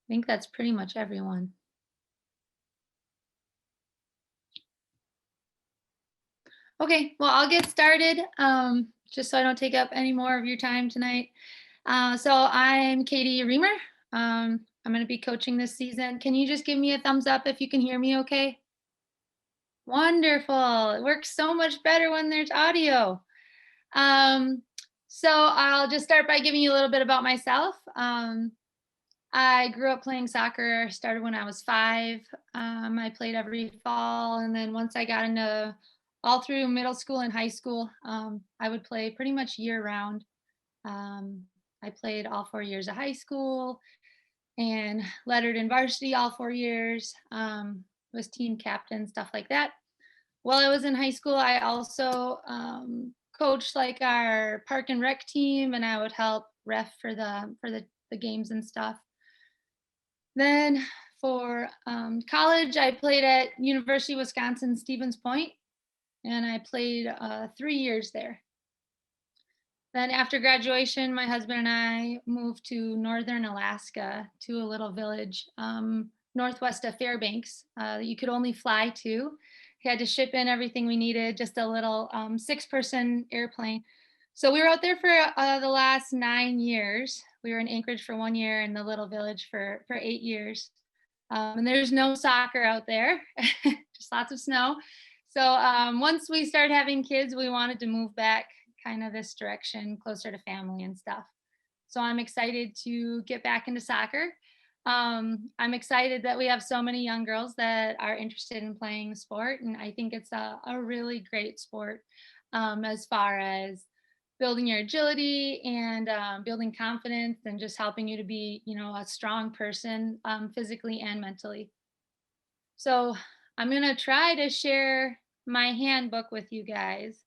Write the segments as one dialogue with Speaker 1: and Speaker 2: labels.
Speaker 1: think that's pretty much everyone. Okay, well, I'll get started, just so I don't take up any more of your time tonight. So I'm Katie Reamer. I'm going to be coaching this season. Can you just give me a thumbs up if you can hear me okay? Wonderful. It works so much better when there's audio. Um, so I'll just start by giving you a little bit about myself. I grew up playing soccer, started when I was 5. I played every fall, and then once I got into all through middle school and high school, I would play pretty much year round. Um, I played all 4 years of high school and lettered in varsity all 4 years, was team captain, stuff like that. While I was in high school, I also coached like our park and rec team, and I would help ref for the games and stuff. Then for college, I played at University of Wisconsin Stevens Point, and I played 3 years there. Then after graduation, my husband and I moved to northern Alaska to a little village northwest of Fairbanks that you could only fly to. He had to ship in everything we needed, just a little 6-person airplane. So we were out there for the last 9 years. We were in Anchorage for 1 year and the little village for 8 years. And there's no soccer out there, just lots of snow. So once we started having kids, we wanted to move back kind of this direction, closer to family and stuff. So I'm excited to get back into soccer. I'm excited that we have so many young girls that are interested in playing the sport. And I think it's a really great sport as far as building your agility and building confidence and just helping you to be, a strong person physically and mentally. So I'm going to try to share my handbook with you guys.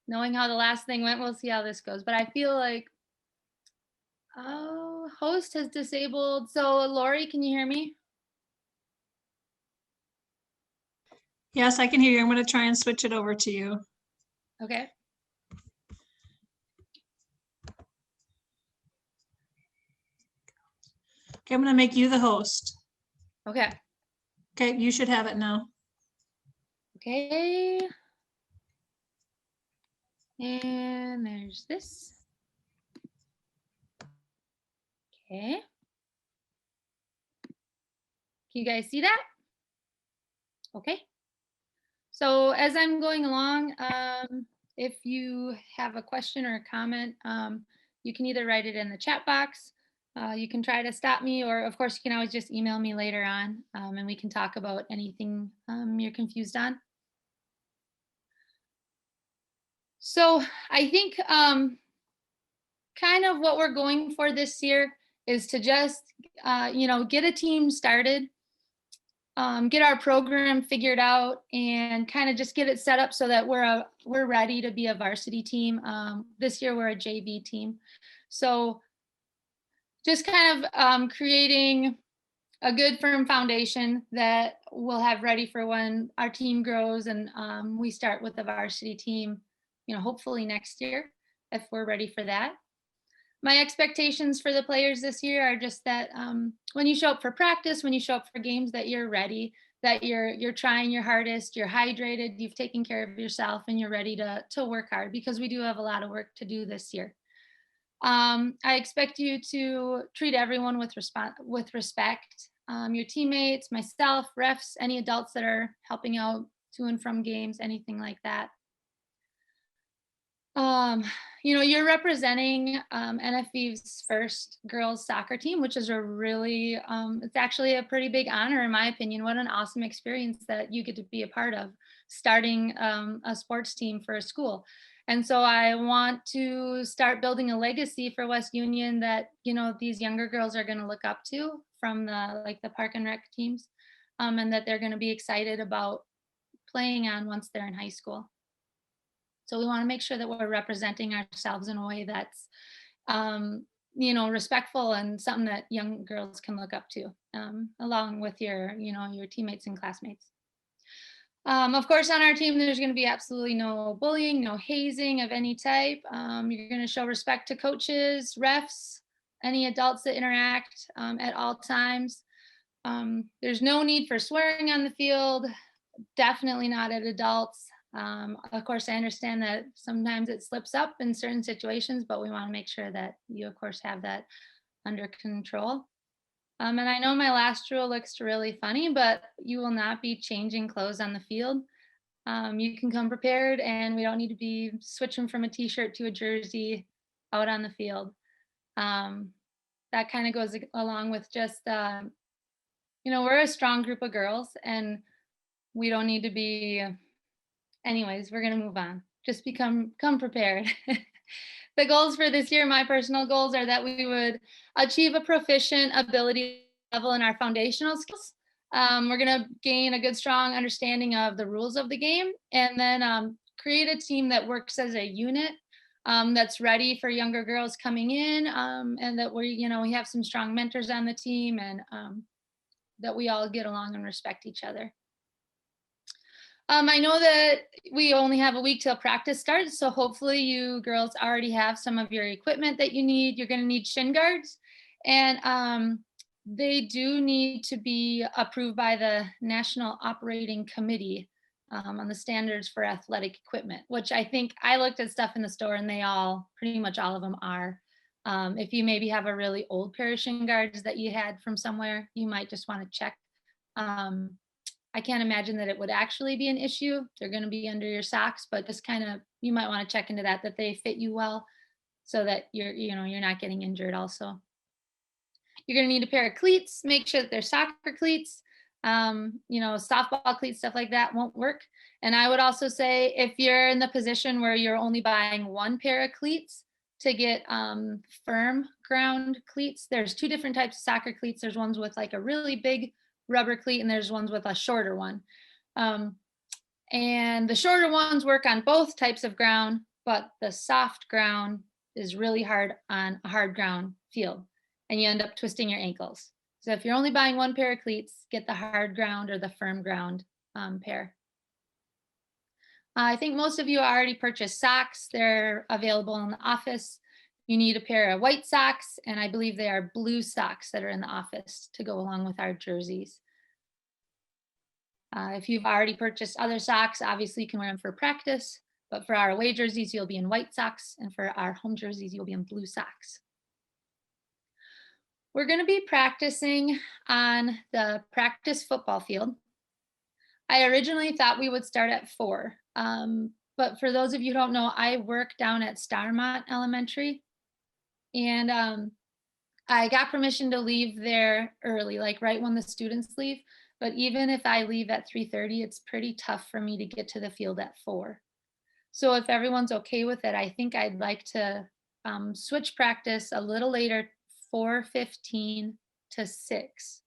Speaker 1: Knowing how the last thing went, we'll see how this goes. But I feel like, oh, host has disabled. So Lori, can you hear me?
Speaker 2: Yes, I can hear you. I'm going to try and switch it over to you.
Speaker 1: Okay.
Speaker 2: Okay, I'm going to make you the host.
Speaker 1: Okay.
Speaker 2: Okay, you should have it now.
Speaker 1: Okay. And there's this. Okay. Can you guys see that? Okay. So as I'm going along, if you have a question or a comment, you can either write it in the chat box. You can try to stop me, or of course, you can always just email me later on, and we can talk about anything you're confused on. So I think kind of what we're going for this year is to just, get a team started, get our program figured out, and kind of just get it set up so that we're ready to be a varsity team. This year we're a JV team, so just kind of creating a good firm foundation that we'll have ready for when our team grows and we start with the varsity team, hopefully next year if we're ready for that. My expectations for the players this year are just that when you show up for practice, when you show up for games, that you're ready, that you're trying your hardest, you're hydrated, you've taken care of yourself, and you're ready to work hard, because we do have a lot of work to do this year. I expect you to treat everyone with respect. Your teammates, myself, refs, any adults that are helping out to and from games, anything like that. You're representing NFV's first girls soccer team, which is it's actually a pretty big honor in my opinion. What an awesome experience that you get to be a part of, starting a sports team for a school. And so I want to start building a legacy for West Union that, these younger girls are going to look up to from the park and rec teams, and that they're going to be excited about playing on once they're in high school. So we want to make sure that we're representing ourselves in a way that's, respectful and something that young girls can look up to, along with your teammates and classmates. Of course, on our team, there's going to be absolutely no bullying, no hazing of any type. You're going to show respect to coaches, refs, any adults that interact at all times. There's no need for swearing on the field, definitely not at adults. Of course, I understand that sometimes it slips up in certain situations, but we want to make sure that you, of course, have that under control. And I know my last rule looks really funny, but you will not be changing clothes on the field. You can come prepared, and we don't need to be switching from a t-shirt to a jersey out on the field. Um, that kind of goes along with just, we're a strong group of girls, and we don't need to be. Anyways, we're gonna move on. Just come prepared. The goals for this year, my personal goals are that we would achieve a proficient ability level in our foundational skills. We're gonna gain a good, strong understanding of the rules of the game, and then create a team that works as a unit, that's ready for younger girls coming in, and that we have some strong mentors on the team, and that we all get along and respect each other. I know that we only have a week till practice starts, so hopefully you girls already have some of your equipment that you need. You're going to need shin guards, and they do need to be approved by the National Operating Committee on the standards for athletic equipment, which I think I looked at stuff in the store and they all, pretty much all of them are. If you maybe have a really old pair of shin guards that you had from somewhere, you might just want to check. Um, I can't imagine that it would actually be an issue. They're going to be under your socks, but just kind of, you might want to check into that they fit you well, so that you're not getting injured also. You're going to need a pair of cleats. Make sure that they're soccer cleats. Softball cleats, stuff like that won't work. And I would also say, if you're in the position where you're only buying one pair of cleats, to get firm ground cleats. There's two different types of soccer cleats. There's ones with like a really big rubber cleat, and there's ones with a shorter one. And the shorter ones work on both types of ground, but the soft ground is really hard on a hard ground field, and you end up twisting your ankles. So if you're only buying one pair of cleats, get the hard ground or the firm ground pair. I think most of you already purchased socks. They're available in the office. You need a pair of white socks, and I believe they are blue socks that are in the office to go along with our jerseys. If you've already purchased other socks, obviously you can wear them for practice, but for our away jerseys, you'll be in white socks, and for our home jerseys, you'll be in blue socks. We're going to be practicing on the practice football field. I originally thought we would start at 4, but for those of you who don't know, I work down at Starmont Elementary, and I got permission to leave there early, like right when the students leave. But even if I leave at 3:30, it's pretty tough for me to get to the field at 4. So if everyone's okay with it, I think I'd like to switch practice a little later, 4:15 to 6.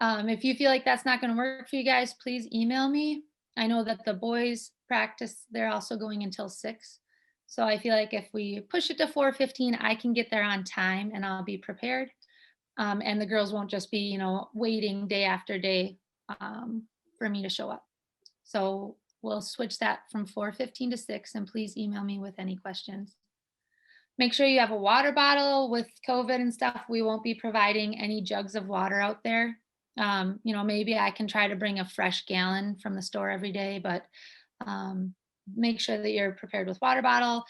Speaker 1: If you feel like that's not going to work for you guys, please email me. I know that the boys practice, they're also going until 6. So I feel like if we push it to 4:15, I can get there on time and I'll be prepared. And the girls won't just be, waiting day after day for me to show up. So we'll switch that from 4:15 to 6, and please email me with any questions. Make sure you have a water bottle. With COVID and stuff, we won't be providing any jugs of water out there. Maybe I can try to bring a fresh gallon from the store every day, but make sure that you're prepared with water bottle.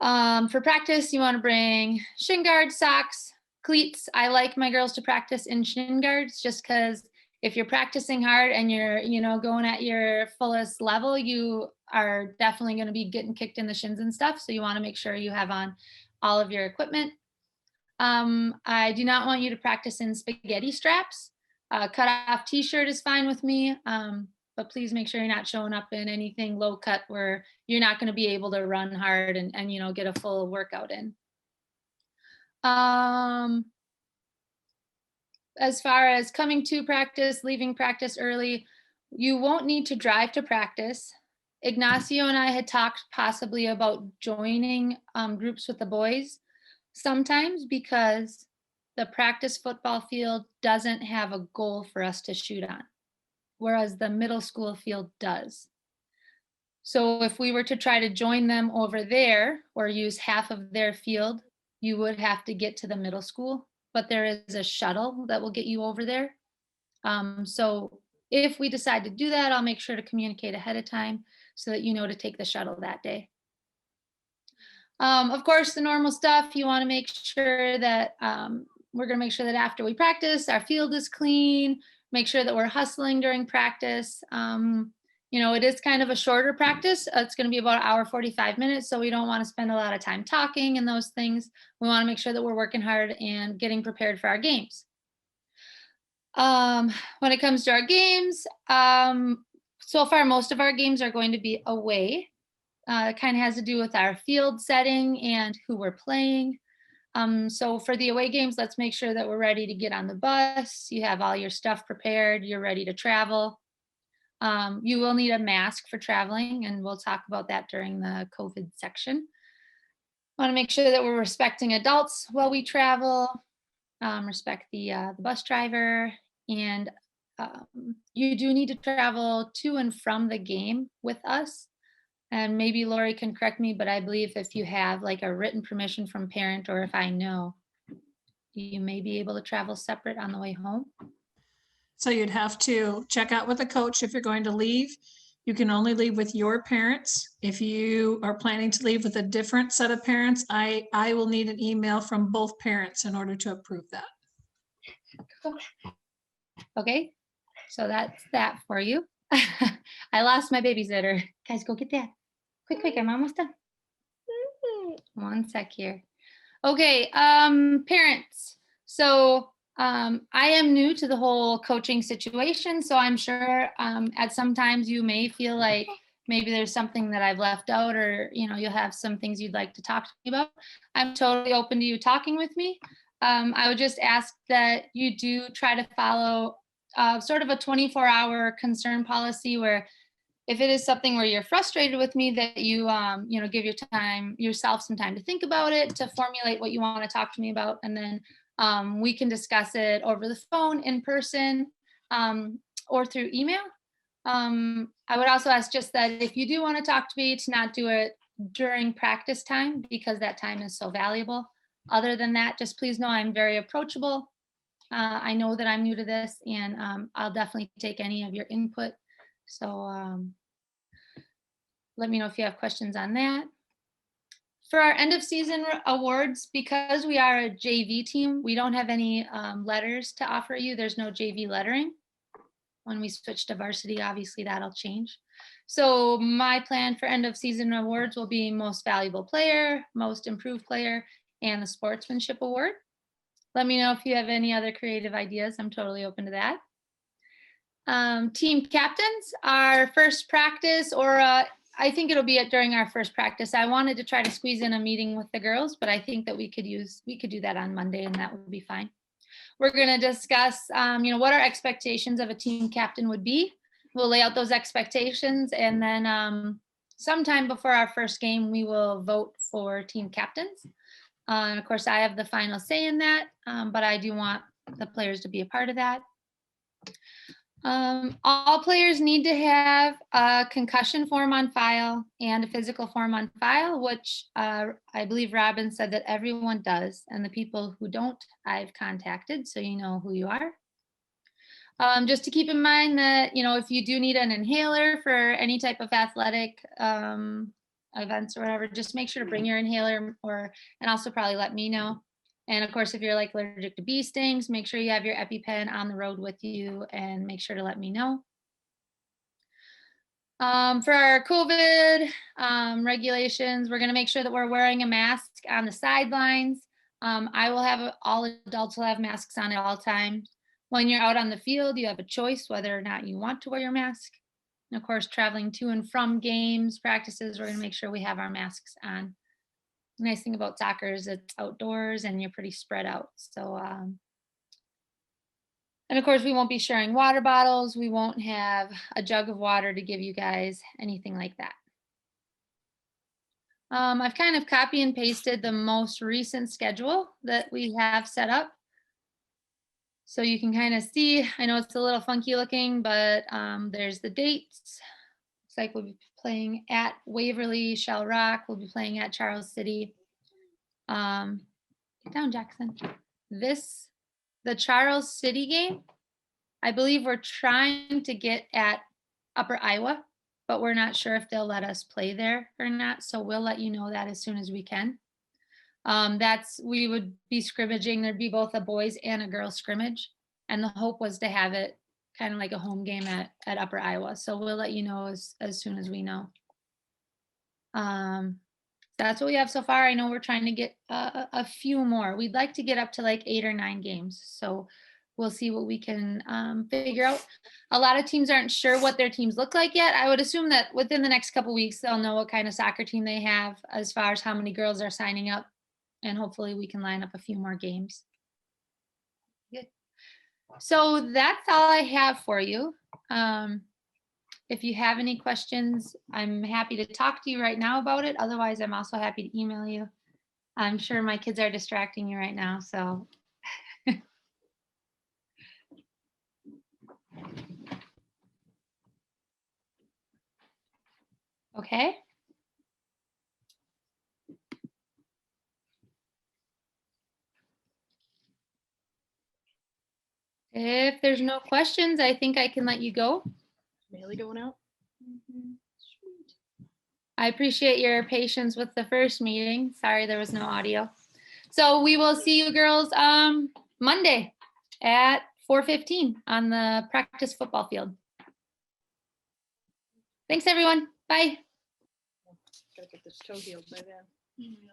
Speaker 1: For practice, you want to bring shin guards, socks, cleats. I like my girls to practice in shin guards, just because if you're practicing hard and you're, going at your fullest level, you are definitely going to be getting kicked in the shins and stuff. So you want to make sure you have on all of your equipment. I do not want you to practice in spaghetti straps. Cut off t-shirt is fine with me. But please make sure you're not showing up in anything low cut where you're not going to be able to run hard and get a full workout in. As far as coming to practice, leaving practice early, you won't need to drive to practice. Ignacio and I had talked possibly about joining groups with the boys sometimes, because the practice football field doesn't have a goal for us to shoot on, whereas the middle school field does. So if we were to try to join them over there or use half of their field, you would have to get to the middle school, but there is a shuttle that will get you over there. So if we decide to do that, I'll make sure to communicate ahead of time so that you know to take the shuttle that day. Of course, the normal stuff, you want to make sure that we're going to make sure that after we practice, our field is clean, make sure that we're hustling during practice. It is kind of a shorter practice. It's going to be about an hour, 45 minutes. So we don't want to spend a lot of time talking and those things. We want to make sure that we're working hard and getting prepared for our games. When it comes to our games, so far, most of our games are going to be away. It kind of has to do with our field setting and who we're playing. So for the away games, let's make sure that we're ready to get on the bus. You have all your stuff prepared. You're ready to travel. You will need a mask for traveling, and we'll talk about that during the COVID section. Want to make sure that we're respecting adults while we travel. Respect the bus driver, and you do need to travel to and from the game with us. And maybe Lori can correct me, but I believe if you have like a written permission from parent, or if I know, you may be able to travel separate on the way home.
Speaker 2: So you'd have to check out with the coach if you're going to leave. You can only leave with your parents. If you are planning to leave with a different set of parents, I will need an email from both parents in order to approve that.
Speaker 1: Okay, so that's that for you. I lost my babysitter. Guys, go get that. Quick, I'm almost done. One sec here. Okay, parents. So I am new to the whole coaching situation, so I'm sure at some times you may feel like maybe there's something that I've left out, or you'll have some things you'd like to talk to me about. I'm totally open to you talking with me. I would just ask that you do try to follow sort of a 24-hour concern policy, where if it is something where you're frustrated with me, that you give yourself some time to think about it, to formulate what you want to talk to me about, and then we can discuss it over the phone, in person, or through email. I would also ask just that if you do want to talk to me, to not do it during practice time, because that time is so valuable. Other than that, just please know I'm very approachable. I know that I'm new to this, and I'll definitely take any of your input. So let me know if you have questions on that. For our end of season awards, because we are a JV team, we don't have any letters to offer you. There's no JV lettering. When we switch to varsity, obviously that'll change. So my plan for end of season awards will be most valuable player, most improved player, and the sportsmanship award. Let me know if you have any other creative ideas. I'm totally open to that. Team captains, our first practice, or I think it'll be during our first practice. I wanted to try to squeeze in a meeting with the girls, but I think that we could do that on Monday, and that would be fine. We're going to discuss, what our expectations of a team captain would be. We'll lay out those expectations, and then sometime before our first game, we will vote for team captains. And of course, I have the final say in that, but I do want the players to be a part of that. All players need to have a concussion form on file and a physical form on file, which I believe Robin said that everyone does. And the people who don't, I've contacted, so you know who you are. Just to keep in mind that, if you do need an inhaler for any type of athletic events or whatever, just make sure to bring your inhaler, and also probably let me know. And of course, if you're like allergic to bee stings, make sure you have your EpiPen on the road with you, and make sure to let me know. For our COVID regulations, we're going to make sure that we're wearing a mask on the sidelines. All adults will have masks on at all times. When you're out on the field, you have a choice whether or not you want to wear your mask. And of course, traveling to and from games, practices, we're going to make sure we have our masks on. The nice thing about soccer is it's outdoors and you're pretty spread out. So, and of course, we won't be sharing water bottles. We won't have a jug of water to give you guys, anything like that. I've kind of copy and pasted the most recent schedule that we have set up, so you can kind of see. I know it's a little funky looking, but there's the dates. Looks like we'll be playing at Waverly, Shell Rock. We'll be playing at Charles City. Get down, Jackson. The Charles City game I believe we're trying to get at Upper Iowa, but we're not sure if they'll let us play there or not. So we'll let you know that as soon as we can. We would be scrimmaging. There'd be both a boys and a girls scrimmage. And the hope was to have it kind of like a home game at Upper Iowa. So we'll let you know as soon as we know. That's what we have so far. I know we're trying to get a few more. We'd like to get up to like 8 or 9 games. So we'll see what we can figure out. A lot of teams aren't sure what their teams look like yet. I would assume that within the next couple weeks, they'll know what kind of soccer team they have as far as how many girls are signing up. And hopefully we can line up a few more games. Good. So that's all I have for you. If you have any questions, I'm happy to talk to you right now about it. Otherwise, I'm also happy to email you. I'm sure my kids are distracting you right now, so. Okay. If there's no questions, I think I can let you go.
Speaker 3: Bailey going out?
Speaker 1: I appreciate your patience with the first meeting. Sorry there was no audio. So we will see you girls Monday at 4:15 on the practice football field. Thanks everyone. Bye.
Speaker 3: Gotta get this toe healed by then.